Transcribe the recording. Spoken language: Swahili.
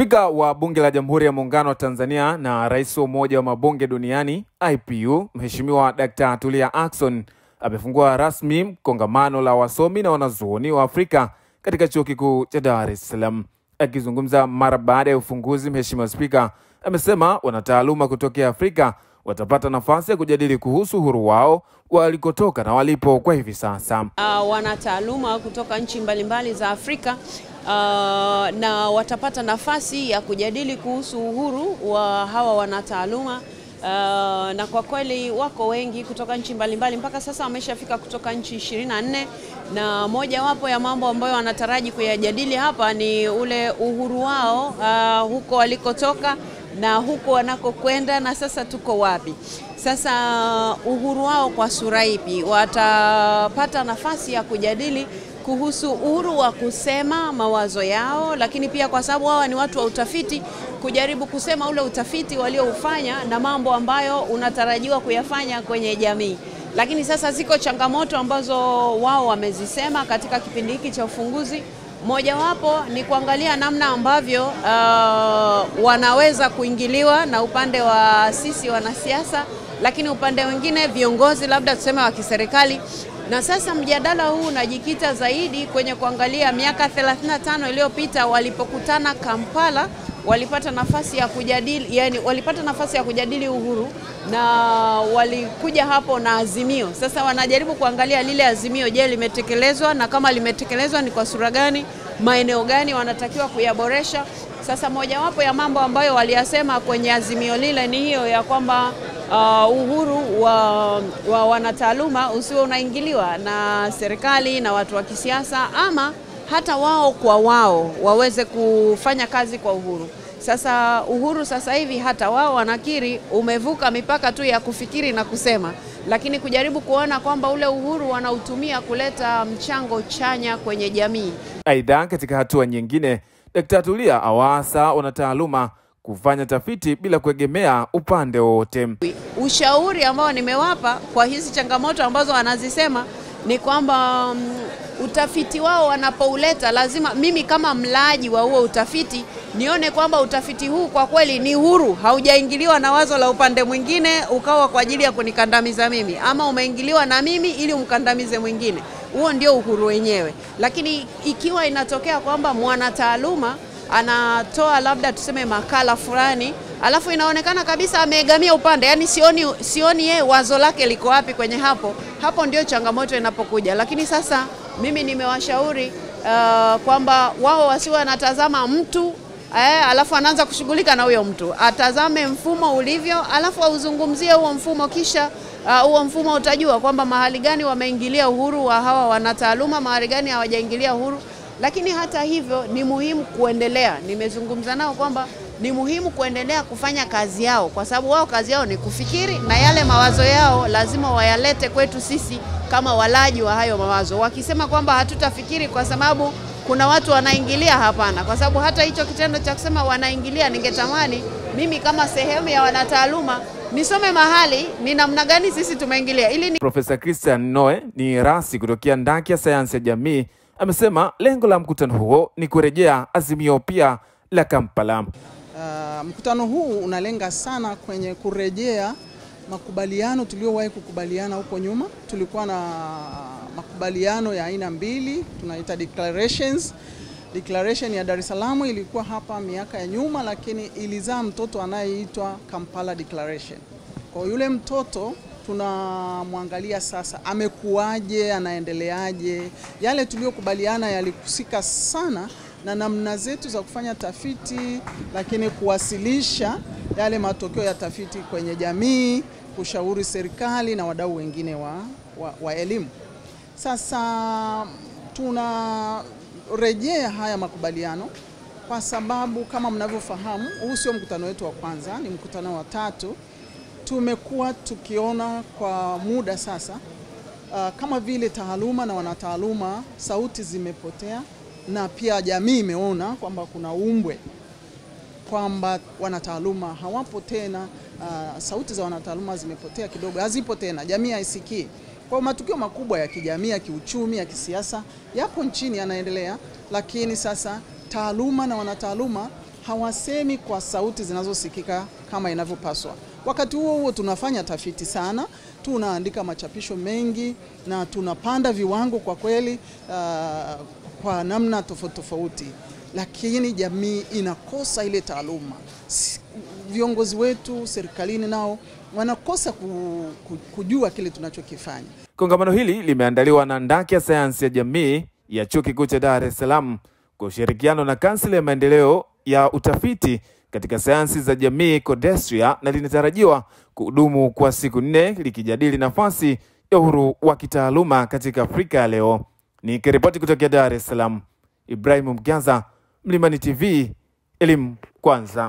Spika wa Bunge la Jamhuri ya Muungano wa Tanzania na Rais wa Umoja wa Mabunge Duniani IPU, Mheshimiwa Dr. Tulia Ackson amefungua rasmi kongamano la wasomi na wanazuoni wa Afrika katika Chuo Kikuu cha Dar es Salaam. Akizungumza mara baada ya ufunguzi, Mheshimiwa Spika amesema wanataaluma kutoka Afrika watapata nafasi ya kujadili kuhusu uhuru wao, walikotoka na walipo kwa hivi sasa. Wanataaluma kutoka nchi mbalimbali za Afrika na watapata nafasi ya kujadili kuhusu uhuru wa hawa wanataaluma. Na kwa kweli wako wengi kutoka nchi mbalimbali, mpaka sasa wameshafika kutoka nchi 24, na moja wapo ya mambo ambayo wanataraji kuyajadili hapa ni ule uhuru wao, huko walikotoka na huko wanakokwenda na sasa tuko wapi. Sasa uhuru wao kwa sura ipi? Watapata nafasi ya kujadili kuhusu uhuru wa kusema mawazo yao, lakini pia kwa sababu hawa ni watu wa utafiti, kujaribu kusema ule utafiti walioufanya na mambo ambayo unatarajiwa kuyafanya kwenye jamii. Lakini sasa ziko changamoto ambazo wao wamezisema katika kipindi hiki cha ufunguzi. Mojawapo ni kuangalia namna ambavyo wanaweza kuingiliwa na upande wa sisi wanasiasa, lakini upande mwingine viongozi labda tuseme wa kiserikali. Na sasa mjadala huu unajikita zaidi kwenye kuangalia miaka 35 iliyopita walipokutana Kampala, walipata nafasi ya kujadili, walipata nafasi ya kujadili uhuru na walikuja hapo na azimio. Sasa wanajaribu kuangalia lile azimio, je, limetekelezwa, na kama limetekelezwa ni kwa sura gani, maeneo gani wanatakiwa kuyaboresha. Sasa mojawapo ya mambo ambayo waliyasema kwenye azimio lile ni hiyo ya kwamba uhuru wa wanataaluma usiwe unaingiliwa na serikali na watu wa kisiasa, ama hata wao kwa wao waweze kufanya kazi kwa uhuru. Sasa uhuru sasa hivi hata wao wanakiri umevuka mipaka tu ya kufikiri na kusema, lakini kujaribu kuona kwamba ule uhuru wanautumia kuleta mchango chanya kwenye jamii. Aidha, katika hatua nyingine, Dr. Tulia awaasa wanataaluma kufanya tafiti bila kuegemea upande wote. Ushauri ambao nimewapa kwa hizi changamoto ambazo wanazisema ni kwamba utafiti wao wanapouleta, lazima mimi kama mlaji wa huo utafiti nione kwamba utafiti huu kwa kweli ni huru, haujaingiliwa na wazo la upande mwingine ukawa kwa ajili ya kunikandamiza mimi, ama umeingiliwa na mimi ili umkandamize mwingine. Huo ndio uhuru wenyewe. Lakini ikiwa inatokea kwamba mwanataaluma anatoa labda tuseme makala fulani, alafu inaonekana kabisa ameegamia upande, yani sioni yeye wazo lake liko wapi kwenye hapo ndio changamoto inapokuja. Lakini sasa mimi nimewashauri kwamba wao wasiwe wanatazama mtu alafu anaanza kushughulika na huyo mtu, atazame mfumo ulivyo, alafu auzungumzie huo mfumo, kisha huo mfumo utajua kwamba mahali gani wameingilia uhuru wa hawa wanataaluma, mahali gani hawajaingilia uhuru. Lakini hata hivyo ni muhimu kuendelea. Nimezungumza nao kwamba ni muhimu kuendelea kufanya kazi yao, kwa sababu wao kazi yao ni kufikiri, na yale mawazo yao lazima wayalete kwetu sisi kama walaji wa hayo mawazo. Wakisema kwamba hatutafikiri kwa sababu kuna watu wanaingilia, hapana. Kwa sababu hata hicho kitendo cha kusema wanaingilia, ningetamani mimi kama sehemu ya wanataaluma nisome mahali ni namna gani sisi tumeingilia ili Profesa Christian Noe ni rasi kutokea ndaki ya sayansi ya jamii amesema lengo la mkutano huo ni kurejea azimio pia la Kampala. Mkutano huu unalenga sana kwenye kurejea makubaliano tuliowahi kukubaliana huko nyuma. Tulikuwa na makubaliano ya aina mbili, tunaita declarations. Declaration ya Dar es Salaam ilikuwa hapa miaka ya nyuma, lakini ilizaa mtoto anayeitwa Kampala Declaration. Kwa yule mtoto tunamwangalia sasa amekuaje, anaendeleaje. Yale tuliokubaliana yalikusika sana na namna zetu za kufanya tafiti, lakini kuwasilisha yale matokeo ya tafiti kwenye jamii, kushauri serikali na wadau wengine wa elimu. Sasa tunarejea haya makubaliano kwa sababu kama mnavyofahamu, huu sio mkutano wetu wa kwanza, ni mkutano wa 3. Tumekuwa tukiona kwa muda sasa kama vile taaluma na wanataaluma sauti zimepotea, na pia jamii imeona kwamba kuna umbwe, kwamba wanataaluma hawapo tena, sauti za wanataaluma zimepotea kidogo, hazipo tena, jamii haisikii. Kwa matukio makubwa ya kijamii, ya kiuchumi, ya kisiasa yapo nchini yanaendelea, lakini sasa taaluma na wanataaluma hawasemi kwa sauti zinazosikika kama inavyopaswa. Wakati huo huo tunafanya tafiti sana, tunaandika machapisho mengi na tunapanda viwango kwa kweli kwa namna tofauti tofauti, lakini jamii inakosa ile taaluma. Viongozi wetu serikalini nao wanakosa kujua kile tunachokifanya. Kongamano hili limeandaliwa na ndaki ya sayansi ya jamii ya Chuo Kikuu cha Dar es Salaam kwa ushirikiano na Kansila ya Maendeleo ya Utafiti katika Sayansi za Jamii CODESRIA, na linatarajiwa kudumu kwa siku 4 likijadili nafasi ya uhuru wa kitaaluma katika Afrika ya leo. Nikiripoti kutoka Dar es Salaam, Ibrahim Mgaza, Mlimani TV, elimu kwanza.